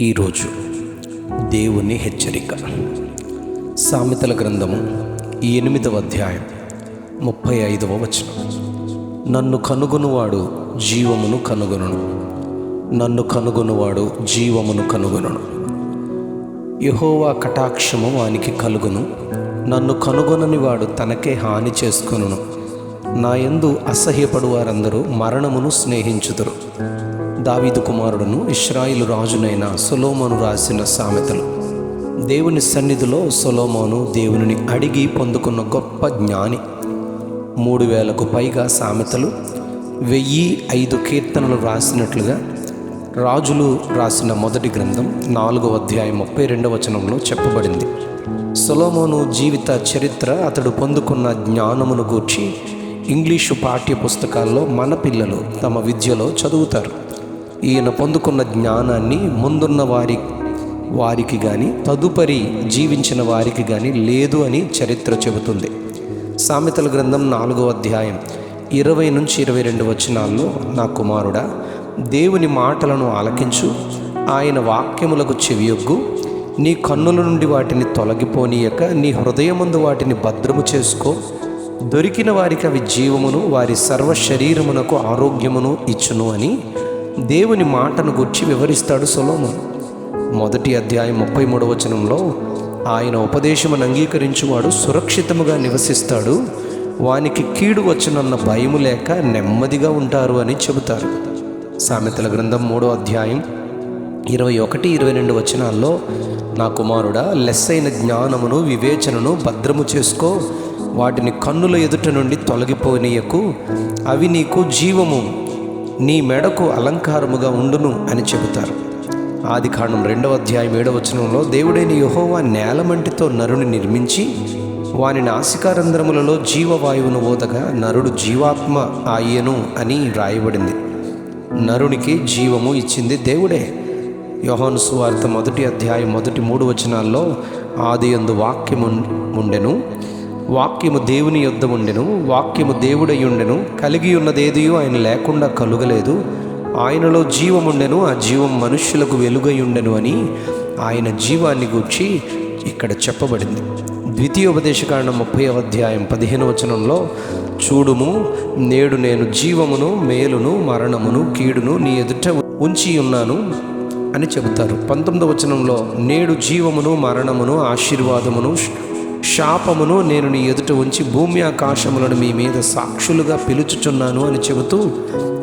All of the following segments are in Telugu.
ఈరోజు దేవుని హెచ్చరిక. సామెతల గ్రంథము 8వ అధ్యాయం 35వ వచనం. నన్ను కనుగొనువాడు జీవమును కనుగొనును, నన్ను కనుగొనువాడు జీవమును కనుగొనును. యెహోవా కటాక్షము వానికి కలుగును, నన్ను కనుగొనని వాడు తనకే హాని చేసుకొనును. నా యందు అసహ్యపడు వారందరూ మరణమును స్నేహించుదురు. దావీదు కుమారుడును ఇశ్రాయేలు రాజునైన సొలొమోను రాసిన సామెతలు. దేవుని సన్నిధిలో సొలొమోను దేవునిని అడిగి పొందుకున్న గొప్ప జ్ఞాని. 3000కు పైగా సామెతలు, 1005 కీర్తనలు రాసినట్లుగా రాజులు రాసిన మొదటి గ్రంథం 4వ అధ్యాయం 32వ వచనంలో చెప్పబడింది. సొలొమోను జీవిత చరిత్ర, అతడు పొందుకున్న జ్ఞానమును గూర్చి ఇంగ్లీషు పాఠ్య పుస్తకాల్లో మన పిల్లలు తమ విద్యలో చదువుతారు. ఈయన పొందుకున్న జ్ఞానాన్ని ముందున్న వారికి కానీ తదుపరి జీవించిన వారికి కానీ లేదు అని చరిత్ర చెబుతుంది. సామెతల గ్రంథం 4వ అధ్యాయం 20 నుంచి 22 వచనాల్లో, నా కుమారుడా, దేవుని మాటలను ఆలకించు, ఆయన వాక్యములకు చెవియొగ్గు. నీ కన్నుల నుండి వాటిని తొలగిపోనీయక నీ హృదయమందు వాటిని భద్రము చేసుకో. దొరికిన వారికి అవి జీవమును, వారి సర్వ శరీరమునకు ఆరోగ్యమును ఇచ్చును అని దేవుని మాటను గుర్చి వివరిస్తాడు సొలొమోను. మొదటి అధ్యాయం 33వ వచనంలో, ఆయన ఉపదేశమును అంగీకరించువాడు సురక్షితముగా నివసిస్తాడు, వానికి కీడు వచ్చునన్న భయము లేక నెమ్మదిగా ఉంటారు అని చెబుతారు. సామెతల గ్రంథం 3వ అధ్యాయం 21, 22 వచనాల్లో, నా కుమారుడా, లెస్సైన జ్ఞానమును వివేచనను భద్రము చేసుకో, వాటిని కన్నుల ఎదుట నుండి తొలగిపోనీయకు, అవి నీకు జీవము, నీ మెడకు అలంకారముగా ఉండును అని చెబుతారు. ఆదికాండం 2వ అధ్యాయం 7వ వచనంలో, దేవుడైన యెహోవా నేలమంటితో నరుని నిర్మించి వాని నాసికారంధ్రములలో జీవవాయువును ఊదగా నరుడు జీవాత్మ ఆయెను అని రాయబడింది. నరునికి జీవము ఇచ్చింది దేవుడే. యోహాను సువార్త 1వ అధ్యాయం 1-3 వచనాల్లో, ఆదియందు వాక్యము ఉండెను, వాక్యము దేవుని యొద్ద ఉండెను, వాక్యము దేవుడై ఉండెను, కలిగి ఉన్నదేదియో ఆయన లేకుండా కలుగలేదు, ఆయనలో జీవముండెను, ఆ జీవం మనుష్యులకు వెలుగై ఉండెను అని ఆయన జీవాన్ని గూర్చి ఇక్కడ చెప్పబడింది. ద్వితీయోపదేశకాండం 30వ అధ్యాయం 15వ వచనంలో, చూడుము, నేడు నేను జీవమును, మేలును, మరణమును, కీడును నీ ఎదుట ఉంచి ఉన్నాను అని చెబుతారు. 19వ వచనంలో, నేడు జీవమును, మరణమును, ఆశీర్వాదమును, శాపమును నేను నీ ఎదుట ఉంచి భూమి ఆకాశములను మీ మీద సాక్షులుగా పిలుచుచున్నాను అని చెబుతూ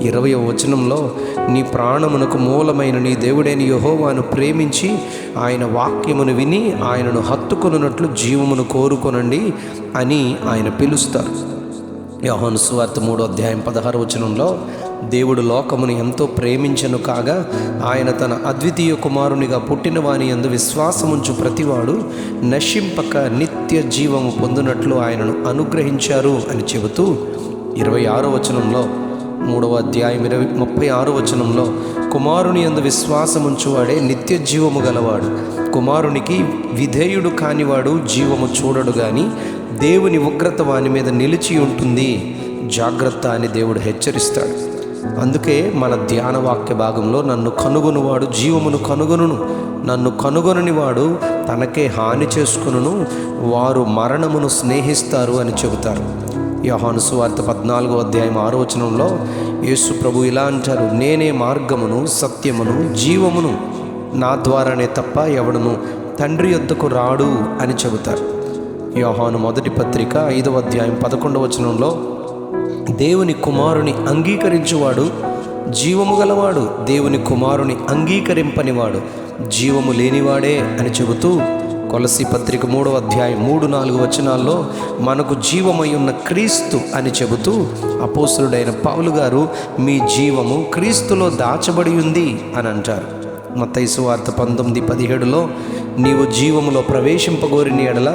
20వ వచనంలో, నీ ప్రాణమునకు మూలమైన నీ దేవుడైన యెహోవాను ప్రేమించి ఆయన వాక్యమును విని ఆయనను హత్తుకొనున్నట్లు జీవమును కోరుకొనండి అని ఆయన పిలుస్తారు. యోహాను సువార్త 3వ అధ్యాయం 16వ వచనంలో, దేవుడు లోకమును ఎంతో ప్రేమించెను కాగా ఆయన తన అద్వితీయ కుమారునిగా పుట్టిన వాని యందు విశ్వాసముంచు ప్రతివాడు నశింపక నిత్య జీవము పొందునట్లు ఆయనను అనుగ్రహించారు అని చెబుతూ 26వ వచనంలో, 3వ అధ్యాయం 36వ వచనంలో, కుమారుని యందు విశ్వాసముంచువాడే నిత్య జీవము గలవాడు, కుమారునికి విధేయుడు కానివాడు జీవము చూడడు గాని దేవుని ఉగ్రత వాని మీద నిలిచి ఉంటుంది, జాగ్రత్త అని దేవుడు హెచ్చరిస్తాడు. అందుకే మన ధ్యాన వాక్య భాగంలో, నన్ను కనుగొనువాడు జీవమును కనుగొనును, నన్ను కనుగొనని వాడు తనకే హాని చేసుకొనును, వారు మరణమును స్నేహిస్తారు అని చెబుతారు. యోహాను సువార్త 14వ అధ్యాయం 6వ వచనంలో యేసు ప్రభు ఇలా అంటారు, నేనే మార్గమును, సత్యమును, జీవమును, నా ద్వారానే తప్ప ఎవడును తండ్రి యొద్దకు రాడు అని చెబుతారు. యోహాను మొదటి పత్రిక 5వ అధ్యాయం 11వ వచనంలో, దేవుని కుమారుని అంగీకరించువాడు జీవము గలవాడు, దేవుని కుమారుని అంగీకరింపనివాడు జీవము లేనివాడే అని చెబుతూ, కొలస్సీ పత్రిక 3వ అధ్యాయం 3-4 వచనాల్లో మనకు జీవమై ఉన్న క్రీస్తు అని చెబుతూ అపోస్తలుడైన పౌలు గారు, మీ జీవము క్రీస్తులో దాచబడి ఉంది అని అంటారు. మత్తయి సువార్త 19:17లో, నీవు జీవములో ప్రవేశింపగోరిన ఎడల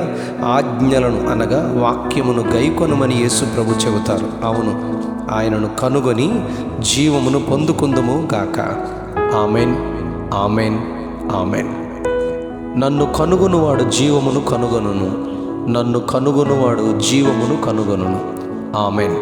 ఆజ్ఞలను అనగా వాక్యమును గైకొనమని యేసు ప్రభు చెబుతారు. అవును, ఆయనను కనుగొని జీవమును పొందుకుందుము గాక. Amen, amen, amen. నన్ను కనుగొనువాడు జీవమును కనుగొనును, నన్ను కనుగొనువాడు జీవమును కనుగొనును. ఆమెన్.